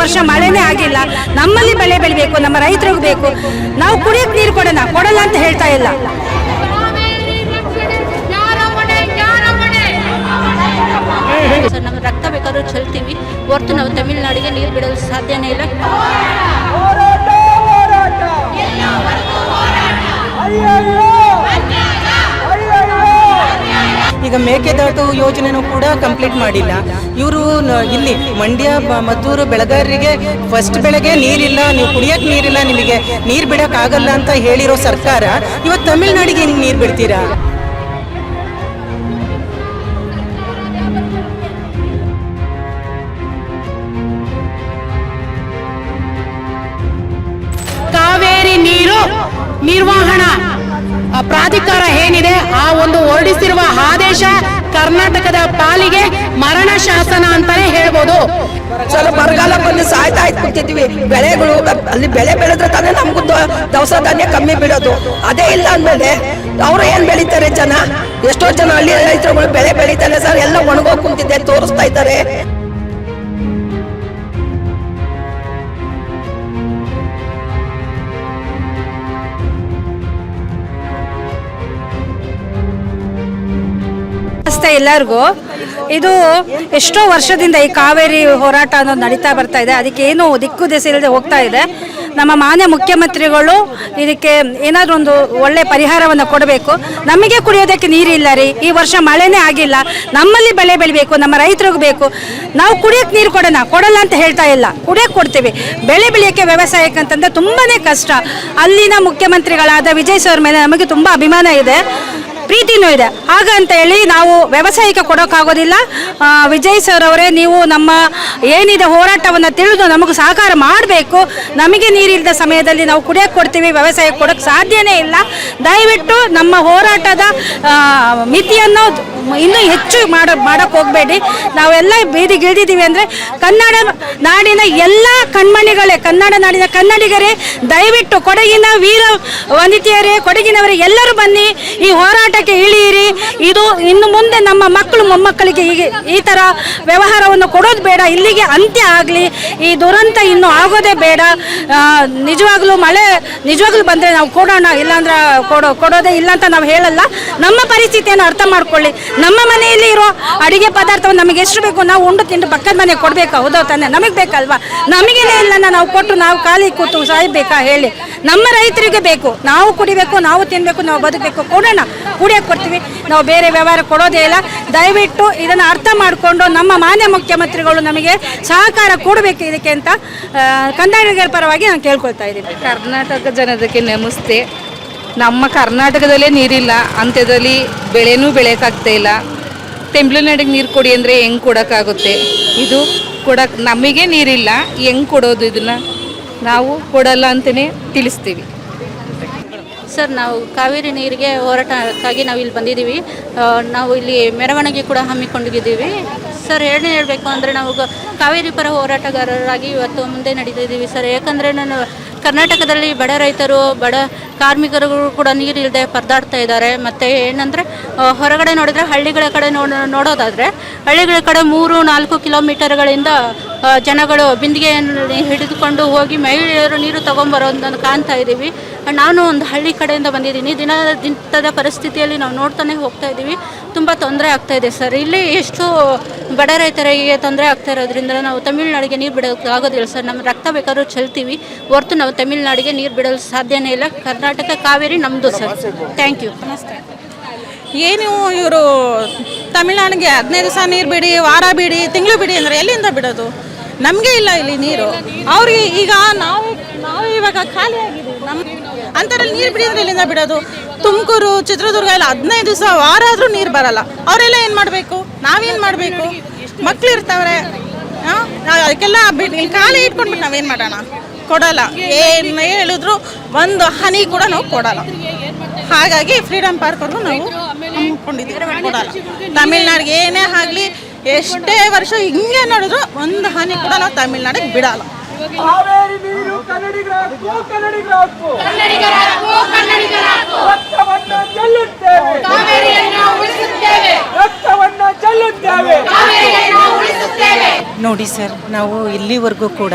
ವರ್ಷ ಮಳೆನೇ ಆಗಿಲ್ಲ. ನಮ್ಮಲ್ಲಿ ಬೆಳೆ ಬೆಳಿಬೇಕು, ನಮ್ಮ ರೈತರಿಗೂ ಬೇಕು. ನಾವು ಕುಡಿಯಕ್ಕೆ ನೀರು ಕೊಡಲ್ಲ ಅಂತ ಹೇಳ್ತಾ ಇಲ್ಲ. ಸರ್, ನಮ್ಗೆ ರಕ್ತ ಬೇಕಾದ್ರೂ ಚೆಲ್ತೀವಿ ಹೊರತು ನಾವು ತಮಿಳುನಾಡಿಗೆ ನೀರು ಬಿಡಲು ಸಾಧ್ಯನೇ ಇಲ್ಲ. ಈಗ ಮೇಕೆದಾಟು ಯೋಜನೆನೂ ಕೂಡ ಕಂಪ್ಲೀಟ್ ಮಾಡಿಲ್ಲ ಇವರು. ಇಲ್ಲಿ ಮಂಡ್ಯ, ಮದ್ದೂರು, ಬೆಳಗಾರಿಗೆ ಫಸ್ಟ್ ಬೆಳೆಗೆ ನೀರಿಲ್ಲ, ನೀವು ಕುಡಿಯಕ್ಕೆ ನೀರಿಲ್ಲ, ನಿಮಗೆ ನೀರು ಬಿಡೋಕ್ಕಾಗಲ್ಲ ಅಂತ ಹೇಳಿರೋ ಸರ್ಕಾರ ಇವತ್ತು ತಮಿಳುನಾಡಿಗೆ ಹೆಂಗೆ ನೀರು ಬಿಡ್ತೀರಾ? ಕಾವೇರಿ ನೀರು ನಿರ್ವಹಣಾ ಪ್ರಾಧಿಕಾರ ಏನಿದೆ ಆ ಒಂದು ಹೊರಡಿಸಿರುವ ಆದೇಶ ಕರ್ನಾಟಕದ ಪಾಲಿಗೆ ಮರಣ ಶಾಸನ ಅಂತಾನೆ ಹೇಳ್ಬೋದು. ಸ್ವಲ್ಪ ಬರಗಾಲ ಬಂದು ಸಾಯ್ತಾ ಕೂತಿದ್ವಿ. ಬೆಳೆಗಳು ಅಲ್ಲಿ ಬೆಳೆ ಬೆಳೆದ್ರೆ ತಾನೇ ನಮಗೂ ದವಸ ಧಾನ್ಯ ಕಮ್ಮಿ ಬೀಳೋದು. ಅದೇ ಇಲ್ಲ ಅಂದ್ಮೇಲೆ ಅವ್ರು ಏನ್ ಬೆಳೀತಾರೆ ಜನ? ಎಷ್ಟೋ ಜನ ಹಳ್ಳಿ ರೈತರುಗಳು ಬೆಳೆ ಬೆಳೀತಾರೆ ಸರ್, ಎಲ್ಲ ಒಣಗೋಗಿ ಕುಂತಿದೆ ತೋರಿಸ್ತಾ ಇದ್ದಾರೆ. ಎಲ್ಲರಿಗೂ ಇದು ಎಷ್ಟೋ ವರ್ಷದಿಂದ ಈ ಕಾವೇರಿ ಹೋರಾಟ ಅನ್ನೋದು ನಡೀತಾ ಬರ್ತಾ ಇದೆ. ಅದಕ್ಕೆ ಏನು ದಿಕ್ಕು ದಿಸೆ ಇಲ್ಲದೆ ಹೋಗ್ತಾ ಇದೆ. ನಮ್ಮ ಮಾನ್ಯ ಮುಖ್ಯಮಂತ್ರಿಗಳು ಇದಕ್ಕೆ ಏನಾದರೂ ಒಂದು ಒಳ್ಳೆ ಪರಿಹಾರವನ್ನು ಕೊಡಬೇಕು. ನಮಗೆ ಕುಡಿಯೋದಕ್ಕೆ ನೀರಿಲ್ಲ ರೀ, ಈ ವರ್ಷ ಮಳೆನೇ ಆಗಿಲ್ಲ. ನಮ್ಮಲ್ಲಿ ಬೆಳೆ ಬೆಳಿಬೇಕು, ನಮ್ಮ ರೈತರಿಗೂ ಬೇಕು. ನಾವು ಕುಡಿಯೋಕ್ಕೆ ನೀರು ಕೊಡಲ್ಲ ಅಂತ ಹೇಳ್ತಾ ಇಲ್ಲ, ಕುಡಿಯೋಕ್ಕೆ ಕೊಡ್ತೀವಿ. ಬೆಳೆ ಬೆಳೆಯೋಕ್ಕೆ ವ್ಯವಸಾಯಕ್ಕೆ ಅಂತಂದರೆ ತುಂಬಾ ಕಷ್ಟ. ಅಲ್ಲಿನ ಮುಖ್ಯಮಂತ್ರಿಗಳಾದ ವಿಜಯ್ ಸರ್ ಮೇಲೆ ನಮಗೆ ತುಂಬ ಅಭಿಮಾನ ಇದೆ, ಪ್ರೀತಿನೂ ಇದೆ. ಹಾಗಂತ ಹೇಳಿ ನಾವು ವ್ಯವಸಾಯಕ್ಕೆ ಕೊಡೋಕ್ಕಾಗೋದಿಲ್ಲ. ವಿಜಯ್ ಸರ್ ಅವರೇ, ನೀವು ನಮ್ಮ ಏನಿದೆ ಹೋರಾಟವನ್ನು ತಿಳಿದು ನಮಗೆ ಸಹಕಾರ ಮಾಡಬೇಕು. ನಮಗೆ ನೀರಿಲ್ಲದ ಸಮಯದಲ್ಲಿ ನಾವು ಕುಡಿಯೋಕ್ಕೆ ಕೊಡ್ತೀವಿ, ವ್ಯವಸಾಯಕ್ಕೆ ಕೊಡೋಕ್ಕೆ ಸಾಧ್ಯನೇ ಇಲ್ಲ. ದಯವಿಟ್ಟು ನಮ್ಮ ಹೋರಾಟದ ಮಿತಿಯನ್ನು ಇನ್ನೂ ಹೆಚ್ಚು ಮಾಡೋಕ್ಕೆ ಹೋಗಬೇಡಿ. ನಾವೆಲ್ಲ ಬೀದಿಗಿಳಿದಿದ್ದೀವಿ ಅಂದರೆ ಕನ್ನಡ ನಾಡಿನ ಎಲ್ಲ ಕಣ್ಮಣಿಗಳೇ, ಕನ್ನಡ ನಾಡಿನ ಕನ್ನಡಿಗರೇ, ದಯವಿಟ್ಟು ಕೊಡಗಿನ ವೀರ ವನಿತೆಯರೇ, ಕೊಡಗಿನವರೇ ಎಲ್ಲರೂ ಬನ್ನಿ, ಈ ಹೋರಾಟಕ್ಕೆ ಇಳಿಯಿರಿ. ಇದು ಇನ್ನು ಮುಂದೆ ನಮ್ಮ ಮಕ್ಕಳು ಮೊಮ್ಮಕ್ಕಳಿಗೆ ಈ ಥರ ವ್ಯವಹಾರವನ್ನು ಕೊಡೋದು ಬೇಡ, ಇಲ್ಲಿಗೆ ಅಂತ್ಯ ಆಗಲಿ. ಈ ದುರಂತ ಇನ್ನೂ ಆಗೋದೇ ಬೇಡ. ನಿಜವಾಗ್ಲೂ ಮಳೆ ನಿಜವಾಗ್ಲೂ ಬಂದರೆ ನಾವು ಕೊಡೋಣ, ಇಲ್ಲಾಂದ್ರೆ ಕೊಡೋದೇ ಇಲ್ಲ ಅಂತ ನಾವು ಹೇಳಲ್ಲ. ನಮ್ಮ ಪರಿಸ್ಥಿತಿಯನ್ನು ಅರ್ಥ ಮಾಡ್ಕೊಳ್ಳಿ. ನಮ್ಮ ಮನೆಯಲ್ಲಿ ಇರೋ ಅಡುಗೆ ಪದಾರ್ಥವನ್ನು ನಮಗೆ ಎಷ್ಟು ಬೇಕು ನಾವು ಉಂಡು ತಿಂದು ಪಕ್ಕದ ಮನೆಗೆ ಕೊಡಬೇಕಾ? ಹೌದೋ ತಾನೆ? ನಮಗೆ ಬೇಕಲ್ವಾ? ನಮಗೇನೇ ಇಲ್ಲ, ನಾವು ಕೊಟ್ಟು ನಾವು ಖಾಲಿ ಕೂತು ಸಾಯ್ಬೇಕಾ ಹೇಳಿ? ನಮ್ಮ ರೈತರಿಗೆ ಬೇಕು, ನಾವು ಕುಡಿಬೇಕು, ನಾವು ತಿನ್ನಬೇಕು, ನಾವು ಬದುಕಬೇಕು. ಕೊಡೋಣ, ಕುಡಿಯೋಕ್ಕೆ ಕೊಡ್ತೀವಿ, ನಾವು ಬೇರೆ ವ್ಯವಹಾರ ಕೊಡೋದೇ ಇಲ್ಲ. ದಯವಿಟ್ಟು ಇದನ್ನು ಅರ್ಥ ಮಾಡಿಕೊಂಡು ನಮ್ಮ ಮಾನ್ಯ ಮುಖ್ಯಮಂತ್ರಿಗಳು ನಮಗೆ ಸಹಕಾರ ಕೊಡಬೇಕು ಇದಕ್ಕೆ ಅಂತ ಕನ್ನಡಿಗರ ಪರವಾಗಿ ನಾನು ಕೇಳ್ಕೊಳ್ತಾ ಇದ್ದೀನಿ. ಕರ್ನಾಟಕ ಜನತೆಗೆ ನಮಸ್ತೆ. ನಮ್ಮ ಕರ್ನಾಟಕದಲ್ಲೇ ನೀರಿಲ್ಲ, ಅಂತ್ಯದಲ್ಲಿ ಬೆಳೆನೂ ಬೆಳೆಯೋಕ್ಕಾಗ್ತಾ ಇಲ್ಲ. ತಮಿಳುನಾಡಿಗೆ ನೀರು ಕೊಡಿ ಅಂದರೆ ಹೆಂಗೆ ಕೊಡೋಕ್ಕಾಗುತ್ತೆ? ಇದು ನಮಗೆ ನೀರಿಲ್ಲ, ಹೆಂಗೆ ಕೊಡೋದು? ಇದನ್ನು ನಾವು ಕೊಡಲ್ಲ ಅಂತಲೇ ತಿಳಿಸ್ತೀವಿ. ಸರ್, ನಾವು ಕಾವೇರಿ ನೀರಿಗೆ ಹೋರಾಟಕ್ಕಾಗಿ ನಾವು ಇಲ್ಲಿ ಬಂದಿದ್ದೀವಿ. ನಾವು ಇಲ್ಲಿ ಮೆರವಣಿಗೆ ಕೂಡ ಹಮ್ಮಿಕೊಂಡಿದ್ದೀವಿ. ಸರ್, ಹೇಳಬೇಕು ಅಂದರೆ ನಾವು ಕಾವೇರಿ ಪರ ಹೋರಾಟಗಾರರಾಗಿ ಇವತ್ತು ಮುಂದೆ ನಡೀತಿದ್ದೀವಿ ಸರ್. ಯಾಕಂದರೆ ನಾನು ಕರ್ನಾಟಕದಲ್ಲಿ ಬಡ ರೈತರು, ಬಡ ಕಾರ್ಮಿಕರು ಕೂಡ ನೀರಿಲ್ಲದೆ ಪರದಾಡ್ತಾ ಇದ್ದಾರೆ. ಮತ್ತು ಏನಂದರೆ ಹೊರಗಡೆ ನೋಡಿದರೆ ಹಳ್ಳಿಗಳ ಕಡೆ ನೋಡೋದಾದರೆ ಹಳ್ಳಿಗಳ ಕಡೆ 3-4 ಕಿಲೋಮೀಟರ್ಗಳಿಂದ ಜನಗಳು ಬಿಂದಿಗೆಯನ್ನು ಹಿಡಿದುಕೊಂಡು ಹೋಗಿ ಮಹಿಳೆಯರು ನೀರು ತೊಗೊಂಬರೋದನ್ನು ಕಾಣ್ತಾ ಇದ್ದೀವಿ. ನಾನು ಒಂದು ಹಳ್ಳಿ ಕಡೆಯಿಂದ ಬಂದಿದ್ದೀನಿ. ದಿನದ ಪರಿಸ್ಥಿತಿಯಲ್ಲಿ ನಾವು ನೋಡ್ತಾನೆ ಹೋಗ್ತಾ ಇದ್ದೀವಿ. ತುಂಬ ತೊಂದರೆ ಆಗ್ತಾಯಿದೆ ಸರ್. ಇಲ್ಲಿ ಎಷ್ಟು ಬಡ ರೈತರಿಗೆ ತೊಂದರೆ ಆಗ್ತಾ ಇರೋದ್ರಿಂದ ನಾವು ತಮಿಳುನಾಡಿಗೆ ನೀರು ಬಿಡೋಕ್ಕೆ ಆಗೋದಿಲ್ಲ ಸರ್. ನಮ್ಮ ರಕ್ತ ಬೇಕಾದ್ರೂ ಚೆಲ್ತೀವಿ ಹೊರತು ನಾವು ತಮಿಳುನಾಡಿಗೆ ನೀರು ಬಿಡಲು ಸಾಧ್ಯನೇ ಇಲ್ಲ. ಕರ್ನಾಟಕ ಕಾವೇರಿ ನಮ್ಮದು ಸರ್. Thank you. ನಮಸ್ತೆ. ಏನು ಇವರು ತಮಿಳ್ನಾಡಿಗೆ 15 ದಿವಸ ನೀರು ಬಿಡಿ, ವಾರ ಬಿಡಿ, ತಿಂಗಳು ಬಿಡಿ ಅಂದರೆ ಎಲ್ಲಿಂದ ಬಿಡೋದು? ನಮಗೆ ಇಲ್ಲ ಇಲ್ಲಿ ನೀರು. ಅವ್ರಿಗೆ ಈಗ ನಾವು ಇವಾಗ ಖಾಲಿ ಆಗಿದ್ದೀವಿ. ನಮ್ಮ ಅಂಥದ್ರಲ್ಲಿ ನೀರು ಬಿಡಿದ್ರೆ ಎಲ್ಲಿಂದ ಬಿಡೋದು? ತುಮಕೂರು, ಚಿತ್ರದುರ್ಗ ಎಲ್ಲ 15 ದಿವಸ, ವಾರ ಆದರೂ ನೀರು ಬರಲ್ಲ. ಅವರೆಲ್ಲ ಏನು ಮಾಡಬೇಕು? ನಾವೇನು ಮಾಡಬೇಕು? ಮಕ್ಳು ಇರ್ತಾವ್ರೆ, ಅದಕ್ಕೆಲ್ಲ ಬಿಟ್ಟು ಖಾಲಿ ಇಟ್ಕೊಂಡ್ಬಿಟ್ಟು ನಾವೇನು ಮಾಡೋಣ? ಕೊಡಲ್ಲ. ಏನು ಹೇಳಿದ್ರು ಒಂದು ಹನಿ ಕೂಡ ನಾವು ಕೊಡಲ್ಲ. ಹಾಗಾಗಿ ಫ್ರೀಡಮ್ ಪಾರ್ಕ್ವರೆಗೂ ನಾವು ಹಮ್ಮಿಕೊಂಡಿದ್ದೀವಿ, ಕೊಡಲ್ಲ. ತಮಿಳ್ನಾಡಿಗೆ ಏನೇ ಆಗಲಿ, ಎಷ್ಟೇ ವರ್ಷ ಹಿಂಗೆ ನೋಡಿದ್ರು ಒಂದು ಹನಿ ಕೂಡ ನಾವು ತಮಿಳ್ನಾಡಿಗೆ ಬಿಡಲ್ಲ. ನೋಡಿ ಸರ್, ನಾವು ಇಲ್ಲಿವರೆಗೂ ಕೂಡ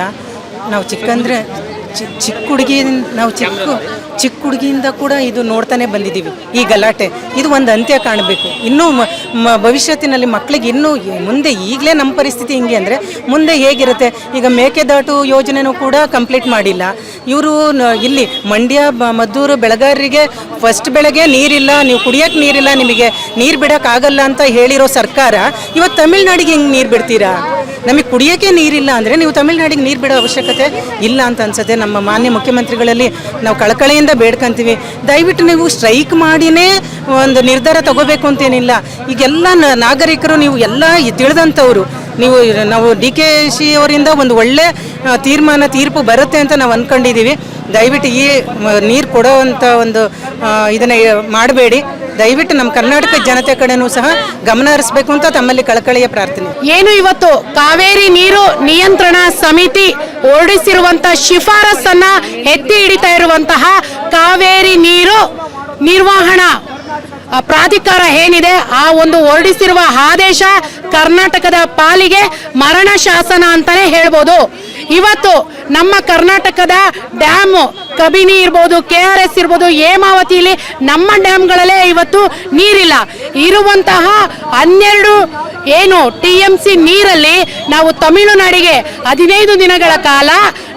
ನಾವು ಚಿಕ್ಕ ಹುಡುಗಿ ನಾವು ಚಿಕ್ಕ ಹುಡುಗಿಯಿಂದ ಕೂಡ ಇದು ನೋಡ್ತಾನೆ ಬಂದಿದ್ದೀವಿ. ಈ ಗಲಾಟೆ ಇದು ಒಂದು ಅಂತ್ಯ ಕಾಣಬೇಕು. ಇನ್ನೂ ಭವಿಷ್ಯತ್ತಿನಲ್ಲಿ ಮಕ್ಕಳಿಗೆ ಇನ್ನೂ ಮುಂದೆ ಈಗಲೇ ನಮ್ಮ ಪರಿಸ್ಥಿತಿ ಹಿಂಗೆ ಅಂದರೆ ಮುಂದೆ ಹೇಗಿರುತ್ತೆ. ಈಗ ಮೇಕೆದಾಟು ಯೋಜನೆನೂ ಕೂಡ ಕಂಪ್ಲೀಟ್ ಮಾಡಿಲ್ಲ ಇವರು. ಇಲ್ಲಿ ಮಂಡ್ಯ, ಮದ್ದೂರು, ಬೆಳಗಾರಿಗೆ ಫಸ್ಟ್ ಬೆಳಗ್ಗೆ ನೀರಿಲ್ಲ, ನೀವು ಕುಡಿಯೋಕ್ಕೆ ನೀರಿಲ್ಲ, ನಿಮಗೆ ನೀರು ಬಿಡೋಕ್ಕಾಗಲ್ಲ ಅಂತ ಹೇಳಿರೋ ಸರ್ಕಾರ ಇವತ್ತು ತಮಿಳ್ನಾಡಿಗೆ ಹೆಂಗೆ ನೀರು ಬಿಡ್ತೀರಾ? ನಮಗೆ ಕುಡಿಯೋಕ್ಕೆ ನೀರಿಲ್ಲ ಅಂದರೆ ನೀವು ತಮಿಳ್ನಾಡಿಗೆ ನೀರು ಬಿಡೋ ಅವಶ್ಯಕತೆ ಇಲ್ಲ ಅಂತ ಅನ್ಸುತ್ತೆ. ನಮ್ಮ ಮಾನ್ಯ ಮುಖ್ಯಮಂತ್ರಿಗಳಲ್ಲಿ ನಾವು ಕಳಕಳಿಯಿಂದ ಬೇಡ್ಕೊಂತೀವಿ, ದಯವಿಟ್ಟು ನೀವು ಸ್ಟ್ರೈಕ್ ಮಾಡಿನೇ ಒಂದು ನಿರ್ಧಾರ ತಗೋಬೇಕು ಅಂತೇನಿಲ್ಲ. ಈಗೆಲ್ಲ ನಾಗರಿಕರು ನೀವು ಎಲ್ಲ ತಿಳಿದಂಥವ್ರು, ನಾವು DKC ಅವರಿಂದ ಒಂದು ಒಳ್ಳೆ ತೀರ್ಪು ಬರುತ್ತೆ ಅಂತ ನಾವು ಅಂದ್ಕೊಂಡಿದ್ದೀವಿ. ದಯವಿಟ್ಟು ಈ ನೀರು ಕೊಡೋವಂಥ ಒಂದು ಇದನ್ನು ಮಾಡಬೇಡಿ. ದಯವಿಟ್ಟು ನಮ್ಮ ಕರ್ನಾಟಕ ಜನತೆ ಕಡೆನೂ ಸಹ ಗಮನ ಹರಿಸಬೇಕು ಅಂತ ತಮ್ಮಲ್ಲಿ ಕಳಕಳಿಯ ಪ್ರಾರ್ಥನೆ. ಏನು ಇವತ್ತು ಕಾವೇರಿ ನೀರು ನಿಯಂತ್ರಣ ಸಮಿತಿ ಹೊರಡಿಸಿರುವಂತಹ ಶಿಫಾರಸನ್ನ ಎತ್ತಿ ಹಿಡಿತಾ ಇರುವಂತಹ ಕಾವೇರಿ ನೀರು ನಿರ್ವಹಣಾ ಪ್ರಾಧಿಕಾರ ಏನಿದೆ ಆ ಒಂದು ಹೊರಡಿಸಿರುವ ಆದೇಶ ಕರ್ನಾಟಕದ ಪಾಲಿಗೆ ಮರಣ ಶಾಸನ ಅಂತಾನೆ ಹೇಳ್ಬೋದು. ಇವತ್ತು ನಮ್ಮ ಕರ್ನಾಟಕದ ಡ್ಯಾಮ್ ಕಬಿನಿ ಇರ್ಬೋದು, KRS ಇರ್ಬೋದು, ಹೇಮಾವತಿಲಿ ನಮ್ಮ ಡ್ಯಾಮ್ಗಳಲ್ಲೇ ಇವತ್ತು ನೀರಿಲ್ಲ. ಇರುವಂತಹ 12 ಏನು TMC ನೀರಲ್ಲಿ ನಾವು ತಮಿಳುನಾಡಿಗೆ 15 ದಿನಗಳ ಕಾಲ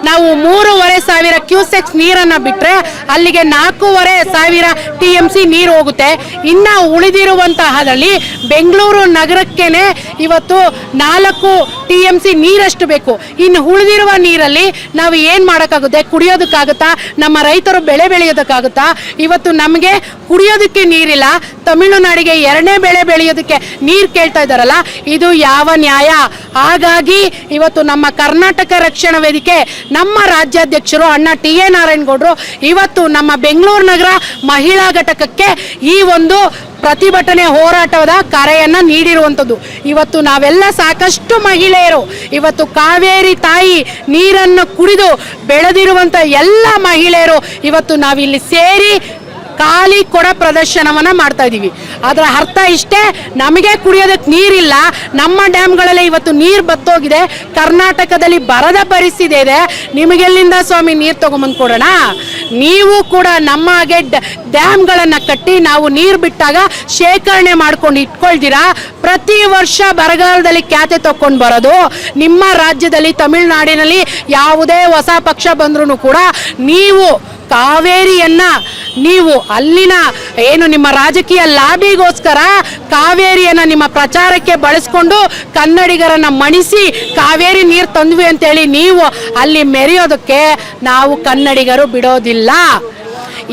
ನಾವು 3,500 ಕ್ಯೂಸೆಕ್ಸ್ ನೀರನ್ನ ಬಿಟ್ರೆ ಅಲ್ಲಿಗೆ 4,500 TMC ನೀರು ಹೋಗುತ್ತೆ. ಇನ್ನ ಉಳಿದಿರುವಂತಹದಲ್ಲಿ ಬೆಂಗಳೂರು ನಗರಕ್ಕೇನೆ ಇವತ್ತು 4 TMC ನೀರಷ್ಟು ಬೇಕು. ಇನ್ನು ಉಳಿದಿರುವ ನೀರಲ್ಲಿ ನಾವು ಏನ್ ಮಾಡೋಕ್ಕಾಗುತ್ತೆ? ಕುಡಿಯೋದಕ್ಕಾಗುತ್ತಾ? ನಮ್ಮ ರೈತರು ಬೆಳೆ ಬೆಳೆಯೋದಕ್ಕಾಗುತ್ತಾ? ಇವತ್ತು ನಮಗೆ ಕುಡಿಯೋದಕ್ಕೆ ನೀರಿಲ್ಲ, ತಮಿಳುನಾಡಿಗೆ 2ನೇ ಬೆಳೆ ಬೆಳೆಯೋದಕ್ಕೆ ನೀರು ಕೇಳ್ತಾ ಇದ್ದಾರಲ್ಲ, ಇದು ಯಾವ ನ್ಯಾಯ? ಹಾಗಾಗಿ ಇವತ್ತು ನಮ್ಮ ಕರ್ನಾಟಕ ರಕ್ಷಣಾ ವೇದಿಕೆ ನಮ್ಮ ರಾಜ್ಯಾಧ್ಯಕ್ಷರು ಅಣ್ಣ TA ನಾರಾಯಣಗೌಡರು ಇವತ್ತು ನಮ್ಮ ಬೆಂಗಳೂರು ನಗರ ಮಹಿಳಾ ಘಟಕಕ್ಕೆ ಈ ಒಂದು ಪ್ರತಿಭಟನೆ ಹೋರಾಟದ ಕರೆಯನ್ನ ನೀಡಿರುವಂಥದ್ದು. ಇವತ್ತು ನಾವೆಲ್ಲ ಸಾಕಷ್ಟು ಮಹಿಳೆಯರು ಇವತ್ತು ಕಾವೇರಿ ತಾಯಿ ನೀರನ್ನು ಕುಡಿದು ಬೆಳೆದಿರುವಂಥ ಎಲ್ಲ ಮಹಿಳೆಯರು ಇವತ್ತು ನಾವಿಲ್ಲಿ ಸೇರಿ ಖಾಲಿ ಕೊಡ ಪ್ರದರ್ಶನವನ್ನ ಮಾಡ್ತಾ ಇದೀವಿ. ಅದರ ಅರ್ಥ ಇಷ್ಟೇ, ನಮಗೆ ಕುಡಿಯೋದಕ್ಕೆ ನೀರಿಲ್ಲ, ನಮ್ಮ ಡ್ಯಾಮ್ಗಳಲ್ಲಿ ಇವತ್ತು ನೀರು ಬತ್ತೋಗಿದೆ, ಕರ್ನಾಟಕದಲ್ಲಿ ಬರದ ಪರಿಸ್ಥಿತಿ ಇದೆ. ನಿಮಗೆಲ್ಲಿಂದ ಸ್ವಾಮಿ ನೀರು ತಗೊಂಬಂದು ಕೊಡೋಣ? ನೀವು ಕೂಡ ನಮ್ಮ ಹಾಗೆ ಡ್ಯಾಮ್ಗಳನ್ನು ಕಟ್ಟಿ ನಾವು ನೀರು ಬಿಟ್ಟಾಗ ಶೇಖರಣೆ ಮಾಡ್ಕೊಂಡು ಇಟ್ಕೊಳ್ತೀರಾ. ಪ್ರತಿ ವರ್ಷ ಬರಗಾಲದಲ್ಲಿ ಖ್ಯಾತೆ ತಕೊಂಡು ಬರೋದು ನಿಮ್ಮ ರಾಜ್ಯದಲ್ಲಿ. ತಮಿಳುನಾಡಿನಲ್ಲಿ ಯಾವುದೇ ಹೊಸ ಪಕ್ಷ ಬಂದ್ರೂ ಕೂಡ ನೀವು ಕಾವೇರಿಯನ್ನ ನೀವು ಅಲ್ಲಿನ ಏನು ನಿಮ್ಮ ರಾಜಕೀಯ ಲಾಬಿಗೋಸ್ಕರ ಕಾವೇರಿಯನ್ನ ನಿಮ್ಮ ಪ್ರಚಾರಕ್ಕೆ ಬಳಸ್ಕೊಂಡು ಕನ್ನಡಿಗರನ್ನ ಮಣಿಸಿ ಕಾವೇರಿ ನೀರು ತಂದ್ವಿ ಅಂತೇಳಿ ನೀವು ಅಲ್ಲಿ ಮೆರೆಯೋದಕ್ಕೆ ನಾವು ಕನ್ನಡಿಗರು ಬಿಡೋದಿಲ್ಲ.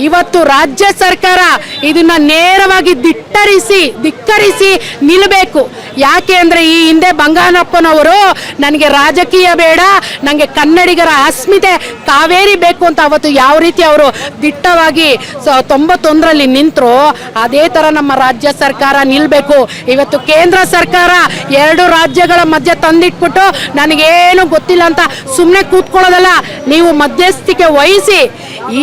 ಇವತ್ತು ರಾಜ್ಯ ಸರ್ಕಾರ ಇದನ್ನ ನೇರವಾಗಿ ಧಿಕ್ಕರಿಸಿ ನಿಲ್ಲಬೇಕು. ಯಾಕೆ ಅಂದ್ರೆ ಈ ಹಿಂದೆ ಬಂಗಾನಪ್ಪನವರು ನನಗೆ ರಾಜಕೀಯ ಬೇಡ, ನನಗೆ ಕನ್ನಡಿಗರ ಅಸ್ಮಿತೆ ಕಾವೇರಿ ಬೇಕು ಅಂತ ಅವತ್ತು ಯಾವ ರೀತಿ ಅವರು ದಿಟ್ಟವಾಗಿ 91ರಲ್ಲಿ ನಿಂತರು, ಅದೇ ತರ ನಮ್ಮ ರಾಜ್ಯ ಸರ್ಕಾರ ನಿಲ್ಬೇಕು. ಇವತ್ತು ಕೇಂದ್ರ ಸರ್ಕಾರ 2 ರಾಜ್ಯಗಳ ಮಧ್ಯೆ ತಂದಿಟ್ಬಿಟ್ಟು ನನಗೇನು ಗೊತ್ತಿಲ್ಲ ಅಂತ ಸುಮ್ಮನೆ ಕೂತ್ಕೊಳ್ಳೋದಲ್ಲ, ನೀವು ಮಧ್ಯಸ್ಥಿಕೆ ವಹಿಸಿ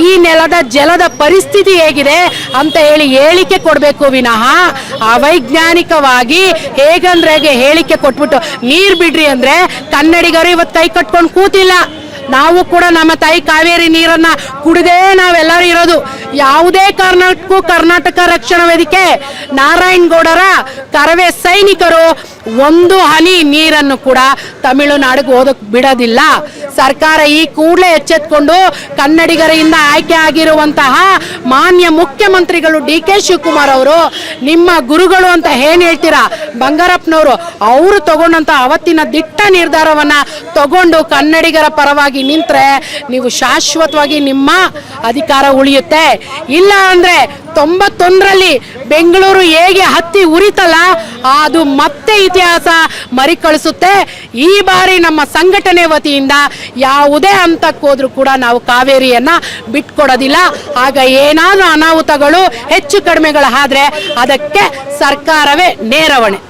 ಈ ನೆಲದ ಜಲದ ಪರಿಸ್ಥಿತಿ ಹೇಗಿದೆ ಅಂತ ಹೇಳಿಕೆ ಕೊಡಬೇಕು ವಿನಃ ಅವೈಜ್ಞಾನಿಕವಾಗಿ ಹೇಗಂದ್ರೆ ಹೇಳಿಕೆ ಕೊಟ್ಬಿಟ್ಟು ನೀರು ಬಿಡ್ರಿ ಅಂದ್ರೆ ಕನ್ನಡಿಗರು ಇವತ್ತು ಕೈ ಕಟ್ಕೊಂಡು ಕೂತಿಲ್ಲ. ನಾವು ಕೂಡ ನಮ್ಮ ತಾಯಿ ಕಾವೇರಿ ನೀರನ್ನ ಕುಡಿದೇ ನಾವೆಲ್ಲರೂ ಇರೋದು. ಯಾವುದೇ ಕಾರಣಕ್ಕೂ ಕರ್ನಾಟಕ ರಕ್ಷಣಾ ವೇದಿಕೆ ನಾರಾಯಣಗೌಡರ ಕರವೇ ಸೈನಿಕರು ಒಂದು ಹನಿ ನೀರನ್ನು ಕೂಡ ತಮಿಳುನಾಡಿಗೆ ಹೋದಕ್ಕೆ ಬಿಡೋದಿಲ್ಲ. ಸರ್ಕಾರ ಈ ಕೂಡಲೇ ಎಚ್ಚೆತ್ಕೊಂಡು ಕನ್ನಡಿಗರಿಂದ ಆಯ್ಕೆ ಆಗಿರುವಂತಹ ಮಾನ್ಯ ಮುಖ್ಯಮಂತ್ರಿಗಳು DK ಶಿವಕುಮಾರ್ ಅವರು, ನಿಮ್ಮ ಗುರುಗಳು ಅಂತ ಏನ್ ಹೇಳ್ತೀರಾ ಬಂಗಾರಪ್ಪನವರು, ಅವರು ತಗೊಂಡಂತ ಅವತ್ತಿನ ದಿಟ್ಟ ನಿರ್ಧಾರವನ್ನ ತಗೊಂಡು ಕನ್ನಡಿಗರ ಪರವಾಗಿ ನಿಂತ್ರೆ ನೀವು ಶಾಶ್ವತವಾಗಿ ನಿಮ್ಮ ಅಧಿಕಾರ ಉಳಿಯುತ್ತೆ. ಇಲ್ಲ ಅಂದ್ರೆ 91ರಲ್ಲಿ ಬೆಂಗಳೂರು ಹೇಗೆ ಹತ್ತಿ ಉರಿತಲ್ಲ ಅದು ಮತ್ತೆ ಇತಿಹಾಸ ಮರಿಕಳಿಸುತ್ತೆ. ಈ ಬಾರಿ ನಮ್ಮ ಸಂಘಟನೆ ವತಿಯಿಂದ ಯಾವುದೇ ಹಂತಕ್ಕೆ ಹೋದ್ರೂ ಕೂಡ ನಾವು ಕಾವೇರಿಯನ್ನ ಬಿಟ್ಕೊಡೋದಿಲ್ಲ. ಆಗ ಏನಾದ್ರೂ ಅನಾಹುತಗಳು ಹೆಚ್ಚು ಕಡಿಮೆಗಳಾದ್ರೆ ಅದಕ್ಕೆ ಸರ್ಕಾರವೇ ನೇರ ಹೊಣೆ.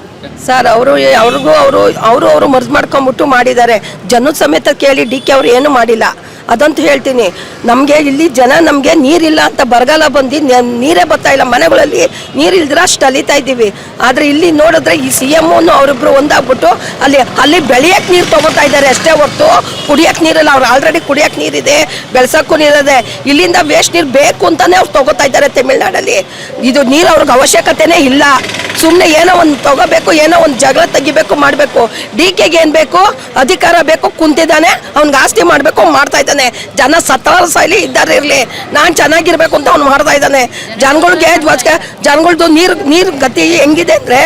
ಸರ್ ಅವರು ಮರ್ಜ್ ಮಾಡ್ಕೊಂಡ್ಬಿಟ್ಟು ಮಾಡಿದ್ದಾರೆ. ಜನದ ಸಮೇತ ಕೇಳಿ DK ಅವರು ಏನು ಮಾಡಿಲ್ಲ. ಅದಂತೂ ಹೇಳ್ತೀನಿ. ನಮಗೆ ಇಲ್ಲಿ ಜನ ನಮಗೆ ನೀರಿಲ್ಲ ಅಂತ ಬರಗಾಲ ಬಂದು ನೀರೇ ಬರ್ತಾ ಇಲ್ಲ, ಮನೆಗಳಲ್ಲಿ ನೀರಿಲ್ದಿರ ಅಷ್ಟು ಅಲಿತಾ ಇದ್ದೀವಿ. ಆದರೆ ಇಲ್ಲಿ ನೋಡಿದ್ರೆ ಈ CM ಅವರಿಬ್ರು ಒಂದಾಗ್ಬಿಟ್ಟು ಅಲ್ಲಿ ಬೆಳೆಯಕ್ಕೆ ನೀರು ತಗೋತಾ ಇದ್ದಾರೆ ಅಷ್ಟೇ ಹೊರತು ಕುಡಿಯಕ್ಕೆ ನೀರಿಲ್ಲ. ಅವ್ರು ಆಲ್ರೆಡಿ ಕುಡಿಯಕ್ಕೆ ನೀರಿದೆ, ಬೆಳ್ಸೋಕ್ಕೂ ನೀರಿದೆ. ಇಲ್ಲಿಂದ ವೇಸ್ಟ್ ನೀರು ಬೇಕು ಅಂತಾನೆ ಅವ್ರು ತಗೋತಾ ಇದ್ದಾರೆ ತಮಿಳ್ನಾಡಲ್ಲಿ. ಇದು ನೀರು ಅವ್ರಿಗೆ ಅವಶ್ಯಕತೆನೇ ಇಲ್ಲ. ಸುಮ್ಮನೆ ಏನೋ ಒಂದು ತಗೋಬೇಕು, ಏನೋ ಒಂದು ಜಗಳ ತೆಗಿಬೇಕು, ಮಾಡಬೇಕು. DKಗೆ ಏನು ಬೇಕು, ಅಧಿಕಾರ ಬೇಕು, ಕುಂತಿದ್ದಾನೆ, ಅವ್ನಿಗೆ ಆಸ್ತಿ ಮಾಡಬೇಕು, ಮಾಡ್ತಾ ಇದ್ದಾನೆ. ಜನ ಸತ್ತಾರ ಸಾಯ್ಲಿ ಇದ್ದಾರೆ ಇರಲಿ, ನಾನು ಚೆನ್ನಾಗಿರ್ಬೇಕು ಅಂತ ಅವ್ನು ಮಾಡ್ತಾ ಇದ್ದಾನೆ. ಜನಗಳ್ದು ನೀರು ಗತಿ ಹೆಂಗಿದೆ ಅಂದರೆ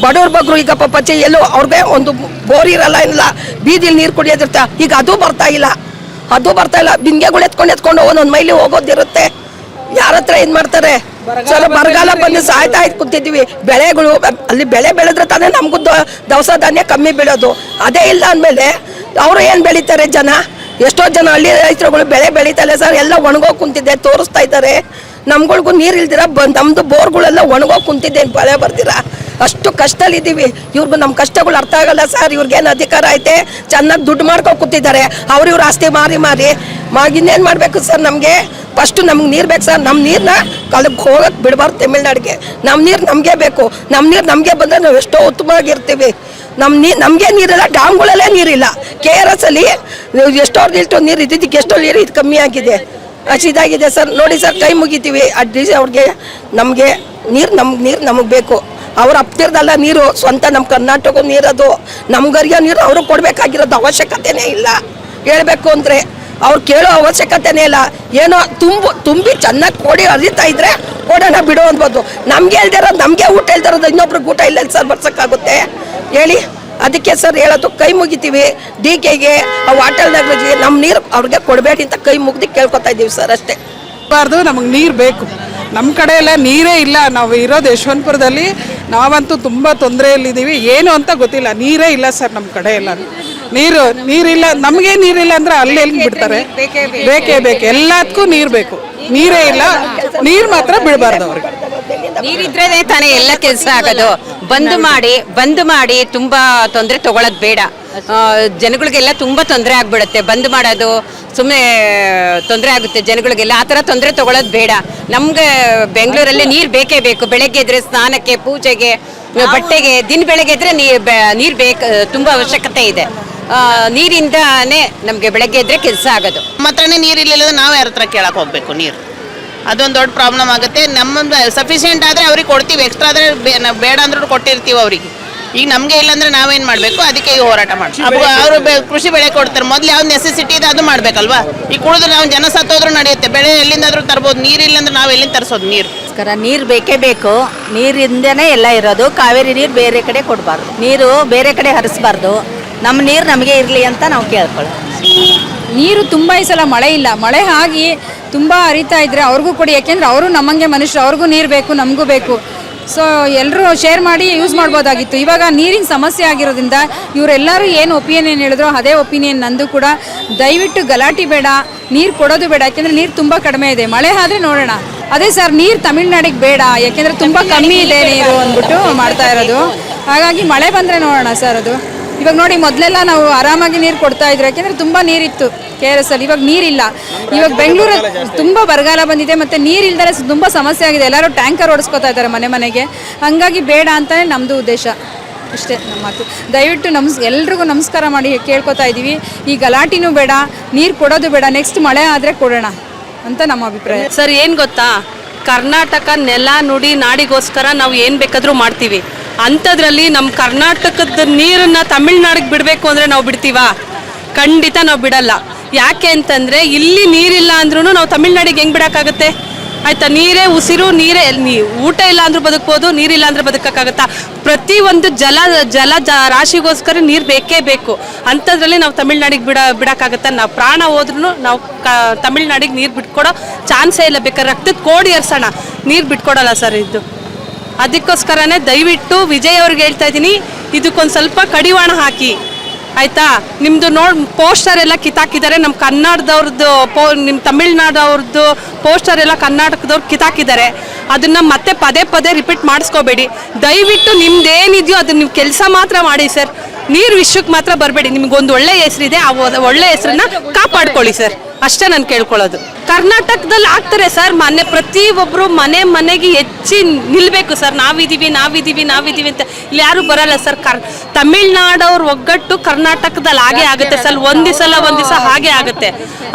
ಬಡವ್ರ ಬಗ್ರು ಈಗ ಪಚ್ಚೆ ಎಲ್ಲೋ ಅವ್ರಿಗೆ ಒಂದು ಬೋರ್ ಇರಲ್ಲ, ಇಲ್ಲ ಬೀದಿಲಿ ನೀರು ಕುಡಿಯೋದಿರ್ತ. ಈಗ ಅದು ಬರ್ತಾ ಇಲ್ಲ. ಬಿಂಗೆಗಳು ಎತ್ಕೊಂಡು ಒಂದೊಂದು ಮೈಲಿ ಹೋಗೋದಿರುತ್ತೆ. ಯಾರ ಹತ್ರ ಇದು ಮಾಡ್ತಾರೆ ಸರ್? ಬರಗಾಲ ಬಂದು ಸಾಯ್ತಾ ಕೂತಿದ್ವಿ. ಬೆಳೆಗಳು ಅಲ್ಲಿ ಬೆಳೆ ಬೆಳೆದ್ರೆ ತಾನೇ ನಮಗೂ ದವಸ ಧಾನ್ಯ ಕಮ್ಮಿ ಬೀಳೋದು. ಅದೇ ಇಲ್ಲ ಅಂದಮೇಲೆ ಅವರು ಏನು ಬೆಳೀತಾರೆ ಜನ? ಎಷ್ಟೋ ಜನ ಹಳ್ಳಿ ರೈತರುಗಳು ಬೆಳೆ ಬೆಳೀತಾರೆ ಸರ್, ಎಲ್ಲ ಒಣಗೋಗಿ ಕುಂತಿದೆ, ತೋರಿಸ್ತಾ ಇದ್ದಾರೆ. ನಮ್ಗಳಿಗೂ ನೀರು ಇಲ್ದಿರ ನಮ್ಮದು ಬೋರ್ಗಳೆಲ್ಲ ಒಣಗೋಗಿ ಕುಂತಿದೆ, ಮಳೆ ಬರ್ದಿರ ಅಷ್ಟು ಕಷ್ಟದಲ್ಲಿದ್ದೀವಿ. ಇವ್ರಿಗೂ ನಮ್ಮ ಕಷ್ಟಗಳು ಅರ್ಥ ಆಗಲ್ಲ ಸರ್. ಇವ್ರಿಗೇನು ಅಧಿಕಾರ ಐತೆ, ಚೆನ್ನಾಗಿ ದುಡ್ಡು ಮಾಡ್ಕೊಂಡು ಕೂತಿದ್ದಾರೆ. ಇವ್ರ ಆಸ್ತಿ ಮಾರಿ ಇನ್ನೇನು ಮಾಡಬೇಕು ಸರ್? ನಮಗೆ ಫಸ್ಟು ನಮ್ಗೆ ನೀರು ಬೇಕು ಸರ್. ನಮ್ಮ ನೀರನ್ನ ಕಾಲಕ್ಕೆ ಹೋಗಕ್ಕೆ ಬಿಡಬಾರ್ದು ತಮಿಳ್ನಾಡಿಗೆ. ನಮ್ಮ ನೀರು ನಮಗೆ ಬೇಕು. ನಮ್ಮ ನೀರು ನಮಗೆ ಬಂದರೆ ನಾವು ಎಷ್ಟೋ ಉತ್ತಮವಾಗಿರ್ತೀವಿ. ನಮಗೆ ನೀರಿಲ್ಲ, ಡ್ಯಾಮ್ಗಳಲ್ಲೇ ನೀರಿಲ್ಲ. KRS ಅಲ್ಲಿ ಎಷ್ಟೋ ನೀರು ಇದ್ದಿದ್ದಕ್ಕೆ ಎಷ್ಟೋ ನೀರು ಇದು ಕಮ್ಮಿ ಆಗಿದೆ, ಅಷ್ಟಿದಾಗಿದೆ ಸರ್. ನೋಡಿ ಸರ್, ಕೈ ಮುಗಿತೀವಿ ಅವ್ರಿಗೆ. ನಮಗೆ ನೀರು ನಮಗೆ ಬೇಕು. ಅವ್ರು ಹತ್ತಿರದಲ್ಲ ನೀರು, ಸ್ವಂತ ನಮ್ಮ ಕರ್ನಾಟಕ ನೀರದು. ನಮ್ಗರಿಯೋ ನೀರು ಅವರು ಕೊಡಬೇಕಾಗಿರೋದು ಅವಶ್ಯಕತೆನೇ ಇಲ್ಲ. ಹೇಳ್ಬೇಕು ಅಂದರೆ ಅವ್ರು ಕೇಳೋ ಅವಶ್ಯಕತೆನೇ ಇಲ್ಲ. ಏನೋ ತುಂಬಿ ಚೆನ್ನಾಗಿ ಕೊಡಿ ಹರಿತಾ ಇದ್ರೆ ಕೊಡೋಣ ಬಿಡು ಅನ್ಬೋದು. ನಮ್ಗೆ ಹೇಳ್ದಿರೋದು, ನಮಗೆ ಊಟ ಇಲ್ದಿರೋದು ಇನ್ನೊಬ್ರಿಗೆ ಊಟ ಇಲ್ಲ ಸರ್ ಬರ್ಸೋಕ್ಕಾಗುತ್ತೆ ಹೇಳಿ? ಅದಕ್ಕೆ ಸರ್ ಹೇಳೋದು, ಕೈ ಮುಗಿತೀವಿ DKಗೆ, ವಾಟರ್ ನಗರಜಿಗೆ ನಮ್ಮ ನೀರು ಅವ್ರಿಗೆ ಕೊಡಬೇಡಿ ಅಂತ ಕೈ ಮುಗ್ದು ಕೇಳ್ಕೊತಾ ಇದ್ದೀವಿ ಸರ್, ಅಷ್ಟೇ. ನಮಗೆ ನೀರು ಬೇಕು. ನಮ್ಮ ಕಡೆ ಎಲ್ಲ ನೀರೇ ಇಲ್ಲ. ನಾವು ಇರೋದು ಯಶವಂತಪುರದಲ್ಲಿ. ನಾವಂತೂ ತುಂಬ ತೊಂದರೆಯಲ್ಲಿದ್ದೀವಿ. ಏನು ಅಂತ ಗೊತ್ತಿಲ್ಲ, ನೀರೇ ಇಲ್ಲ ಸರ್ ನಮ್ಮ ಕಡೆ ಎಲ್ಲ. ನೀರಿಲ್ಲ, ನಮಗೆ ನೀರಿಲ್ಲ ಅಂದ್ರೆ ಅಲ್ಲಿ ಎಲ್ಲಿ ಬಿಡ್ತಾರೆ? ಬೇಕೇ ಎಲ್ಲದಕ್ಕೂ ನೀರು ಬೇಕು. ನೀರೇ ಇಲ್ಲ, ನೀರು ಮಾತ್ರ ಬಿಡಬಾರ್ದು ಅವ್ರಿಗೆ. ನೀರಿದ್ರೆ ತಾನೇ ಎಲ್ಲ ಕೆಲಸ ಆಗೋದು. ಬಂದ್ ಮಾಡಿ ತುಂಬಾ ತೊಂದರೆ ತಗೊಳ್ಳೋದು ಬೇಡ. ಜನಗಳಿಗೆಲ್ಲ ತುಂಬಾ ತೊಂದರೆ ಆಗ್ಬಿಡುತ್ತೆ. ಬಂದ್ ಮಾಡೋದು ಸುಮ್ಮನೆ ತೊಂದರೆ ಆಗುತ್ತೆ ಜನಗಳಿಗೆಲ್ಲ. ಆ ಥರ ತೊಂದರೆ ತಗೊಳ್ಳೋದು ಬೇಡ. ನಮ್ಗೆ ಬೆಂಗಳೂರಲ್ಲಿ ನೀರು ಬೇಕೇ ಬೇಕು. ಬೆಳಗ್ಗೆ ಇದ್ರೆ ಸ್ನಾನಕ್ಕೆ, ಪೂಜೆಗೆ, ಬಟ್ಟೆಗೆ. ಬೆಳಗ್ಗೆ ಇದ್ರೆ ನೀರು ಬೇಕು, ತುಂಬ ಅವಶ್ಯಕತೆ ಇದೆ. ನೀರಿಂದಾನೇ ನಮಗೆ ಬೆಳಗ್ಗೆ ಇದ್ರೆ ಕೆಲಸ ಆಗೋದು. ನಮ್ಮ ಹತ್ರನೇ ನೀರಿಲ್ಲ, ನಾವು ಯಾರ ಹತ್ರ ಕೇಳಕ್ಕೆ ಹೋಗ್ಬೇಕು ನೀರು? ಅದೊಂದು ದೊಡ್ಡ ಪ್ರಾಬ್ಲಮ್ ಆಗುತ್ತೆ. ನಮ್ಮದು ಸಫಿಷಿಯೆಂಟ್ ಆದರೆ ಅವ್ರಿಗೆ ಕೊಡ್ತೀವಿ, ಎಕ್ಸ್ಟ್ರಾ ಆದರೆ ಬೇಡ ಅಂದ್ರೂ ಕೊಟ್ಟಿರ್ತೀವಿ ಅವರಿಗೆ. ಈಗ ನಮಗೆ ಇಲ್ಲಾಂದ್ರೆ ನಾವೇನು ಮಾಡಬೇಕು? ಅದಕ್ಕೆ ಈಗ ಹೋರಾಟ ಮಾಡ್ತೀವಿ. ಅವರು ಕೃಷಿ ಬೆಳೆ ಕೊಡ್ತಾರೆ. ಮೊದಲು ಯಾವ್ದು ನೆಸೆಸಿಟಿ ಇದೆ ಅದು ಮಾಡಬೇಕಲ್ವಾ? ಈಗ ಕುಡಿದ್ರೆ ನಾವು ಜನ ಸತ್ತೋದ್ರೂ ನಡೆಯುತ್ತೆ. ಬೆಳೆ ಎಲ್ಲಿಂದಾದ್ರೂ ತರ್ಬೋದು. ನೀರಿಲ್ಲ ಅಂದ್ರೆ ನಾವು ಎಲ್ಲಿಂದ ತರಿಸೋದು ನೀರು? ನೀರು ಬೇಕೇ ಬೇಕು. ನೀರಿಂದನೇ ಎಲ್ಲ ಇರೋದು. ಕಾವೇರಿ ನೀರು ಬೇರೆ ಕಡೆ ಕೊಡಬಾರ್ದು, ನೀರು ಬೇರೆ ಕಡೆ ಹರಿಸಬಾರ್ದು. ನಮ್ಮ ನೀರು ನಮಗೆ ಇರಲಿ ಅಂತ ನಾವು ಕೇಳ್ಕೊಳ್ಳೋದು. ನೀರು ತುಂಬ ಈ ಸಲ ಮಳೆ ಇಲ್ಲ. ಮಳೆ ಆಗಿ ತುಂಬ ಹರಿತಾ ಇದ್ರೆ ಅವ್ರಿಗೂ ಕೊಡಿ, ಯಾಕೆಂದರೆ ಅವರು ನಮ್ಮಂಗೆ ಮನುಷ್ಯರು, ಅವ್ರಿಗೂ ನೀರು ಬೇಕು, ನಮಗೂ ಬೇಕು. ಸೊ ಎಲ್ಲರೂ ಶೇರ್ ಮಾಡಿ ಯೂಸ್ ಮಾಡ್ಬೋದಾಗಿತ್ತು. ಇವಾಗ ನೀರಿನ ಸಮಸ್ಯೆ ಆಗಿರೋದ್ರಿಂದ ಇವರೆಲ್ಲರೂ ಏನು ಒಪಿನಿಯನ್ ಹೇಳಿದ್ರು ಅದೇ ಒಪಿನಿಯನ್ ನಂದು ಕೂಡ. ದಯವಿಟ್ಟು ಗಲಾಟೆ ಬೇಡ, ನೀರು ಕೊಡೋದು ಬೇಡ, ಯಾಕೆಂದರೆ ನೀರು ತುಂಬ ಕಡಿಮೆ ಇದೆ. ಮಳೆ ಆದರೆ ನೋಡೋಣ. ಅದೇ ಸರ್, ನೀರು ತಮಿಳ್ನಾಡಿಗೆ ಬೇಡ, ಯಾಕೆಂದರೆ ತುಂಬ ಕಮ್ಮಿ ಇದೆ ನೀರು ಅಂದ್ಬಿಟ್ಟು ಮಾಡ್ತಾ ಇರೋದು. ಹಾಗಾಗಿ ಮಳೆ ಬಂದರೆ ನೋಡೋಣ ಸರ್. ಅದು ಇವಾಗ ನೋಡಿ, ಮೊದಲೆಲ್ಲ ನಾವು ಆರಾಮಾಗಿ ನೀರು ಕೊಡ್ತಾ ಇದ್ರು, ಯಾಕೆಂದರೆ ತುಂಬ ನೀರಿತ್ತು KRS ಅಲ್ಲಿ. ಇವಾಗ ನೀರಿಲ್ಲ. ಇವಾಗ ಬೆಂಗಳೂರಲ್ಲಿ ತುಂಬ ಬರಗಾಲ ಬಂದಿದೆ, ಮತ್ತು ನೀರಿಲ್ದರೆ ತುಂಬ ಸಮಸ್ಯೆ ಆಗಿದೆ. ಎಲ್ಲರೂ ಟ್ಯಾಂಕರ್ ಓಡಿಸ್ಕೊತಾ ಇದ್ದಾರೆ ಮನೆಗೆ. ಹಾಗಾಗಿ ಬೇಡ ಅಂತಲೇ ನಮ್ಮದು ಉದ್ದೇಶ. ಅಷ್ಟೇ ನಮ್ಮ ಮಾತು. ದಯವಿಟ್ಟು ಎಲ್ರಿಗೂ ನಮಸ್ಕಾರ ಮಾಡಿ ಕೇಳ್ಕೊತಾ ಇದ್ದೀವಿ. ಈ ಗಲಾಟಿನೂ ಬೇಡ, ನೀರು ಕೊಡೋದು ಬೇಡ. ನೆಕ್ಸ್ಟ್ ಮಳೆ ಆದರೆ ಕೊಡೋಣ ಅಂತ ನಮ್ಮ ಅಭಿಪ್ರಾಯ. ಸರ್, ಏನು ಗೊತ್ತಾ, ಕರ್ನಾಟಕ ನೆಲ ನುಡಿ ನಾಡಿಗೋಸ್ಕರ ನಾವು ಏನು ಬೇಕಾದರೂ ಮಾಡ್ತೀವಿ. ಅಂಥದ್ರಲ್ಲಿ ನಮ್ಮ ಕರ್ನಾಟಕದ ನೀರನ್ನು ತಮಿಳ್ನಾಡಿಗೆ ಬಿಡಬೇಕು ಅಂದರೆ ನಾವು ಬಿಡ್ತೀವಾ? ಖಂಡಿತ ನಾವು ಬಿಡಲ್ಲ. ಯಾಕೆ ಅಂತಂದರೆ ಇಲ್ಲಿ ನೀರಿಲ್ಲ ಅಂದ್ರೂ ನಾವು ತಮಿಳ್ನಾಡಿಗೆ ಹೆಂಗೆ ಬಿಡೋಕ್ಕಾಗುತ್ತೆ? ಆಯಿತಾ? ನೀರೇ ಉಸಿರು, ನೀರೇ ಊಟ ಇಲ್ಲ ಅಂದ್ರೂ ಬದುಕ್ಬೋದು, ನೀರಿಲ್ಲ ಅಂದರೆ ಬದುಕೋಕ್ಕಾಗತ್ತಾ? ಪ್ರತಿಯೊಂದು ಜಲ ರಾಶಿಗೋಸ್ಕರ ನೀರು ಬೇಕೇ ಬೇಕು. ಅಂಥದ್ರಲ್ಲಿ ನಾವು ತಮಿಳ್ನಾಡಿಗೆ ಬಿಡೋಕ್ಕಾಗತ್ತಾ? ನಾವು ಪ್ರಾಣ ಹೋದ್ರೂ ನಾವು ತಮಿಳ್ನಾಡಿಗೆ ನೀರು ಬಿಟ್ಕೊಡೋ ಚಾನ್ಸೇ ಇಲ್ಲ. ಬೇಕಾದ್ರೆ ರಕ್ತದ ಕೋಡಿ ಹರಿಸೋಣ, ನೀರು ಬಿಟ್ಕೊಡಲ್ಲ ಸರ್ ಇದು. ಅದಕ್ಕೋಸ್ಕರನೇ ದಯವಿಟ್ಟು ವಿಜಯ್ ಅವ್ರಿಗೆ ಹೇಳ್ತಾ ಇದ್ದೀನಿ, ಇದಕ್ಕೊಂದು ಸ್ವಲ್ಪ ಕಡಿವಾಣ ಹಾಕಿ, ಆಯಿತಾ? ನಿಮ್ಮದು ಪೋಸ್ಟರ್ ಎಲ್ಲ ಕಿತ್ತಾಕಿದ್ದಾರೆ. ನಮ್ಮ ಕನ್ನಡದವ್ರದ್ದು ನಿಮ್ಮ ತಮಿಳ್ನಾಡವ್ರದ್ದು ಪೋಸ್ಟರ್ ಎಲ್ಲ ಕರ್ನಾಟಕದವ್ರು ಕಿತ್ತಾಕಿದ್ದಾರೆ. ಅದನ್ನು ಮತ್ತೆ ಪದೇ ರಿಪೀಟ್ ಮಾಡಿಸ್ಕೋಬೇಡಿ. ದಯವಿಟ್ಟು ನಿಮ್ದೇನಿದೆಯೋ ಅದನ್ನು ನೀವು ಕೆಲಸ ಮಾತ್ರ ಮಾಡಿ ಸರ್. ನೀರು ವಿಷಯಕ್ಕೆ ಮಾತ್ರ ಬರಬೇಡಿ. ನಿಮಗೊಂದು ಒಳ್ಳೆ ಹೆಸರಿದೆ, ಆ ಒಳ್ಳೆ ಹೆಸರನ್ನ ಕಾಪಾಡ್ಕೊಳ್ಳಿ ಸರ್, ಅಷ್ಟೇ ನಾನು ಕೇಳ್ಕೊಳ್ಳೋದು. ಕರ್ನಾಟಕದಲ್ಲಿ ಆಗ್ತಾರೆ ಸರ್, ಪ್ರತಿಯೊಬ್ಬರು ಮನೆಗೆ ಹೆಚ್ಚಿ ನಿಲ್ಬೇಕು ಸರ್. ನಾವಿದ್ದೀವಿ ಅಂತ ಇಲ್ಲಿ ಯಾರು ಬರಲ್ಲ ಸರ್. ತಮಿಳ್ನಾಡವ್ರ ಒಗ್ಗಟ್ಟು ಕರ್ನಾಟಕದಲ್ಲಿ ಹಾಗೆ ಆಗುತ್ತೆ ಸರ್. ಒಂದ್ ದಿವಸ ಹಾಗೆ ಆಗುತ್ತೆ.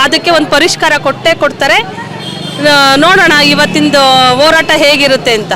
ಅದಕ್ಕೆ ಒಂದು ಪರಿಷ್ಕಾರ ಕೊಟ್ಟೇ ಕೊಡ್ತಾರೆ. ನೋಡೋಣ ಇವತ್ತಿಂದು ಹೋರಾಟ ಹೇಗಿರುತ್ತೆ ಅಂತ.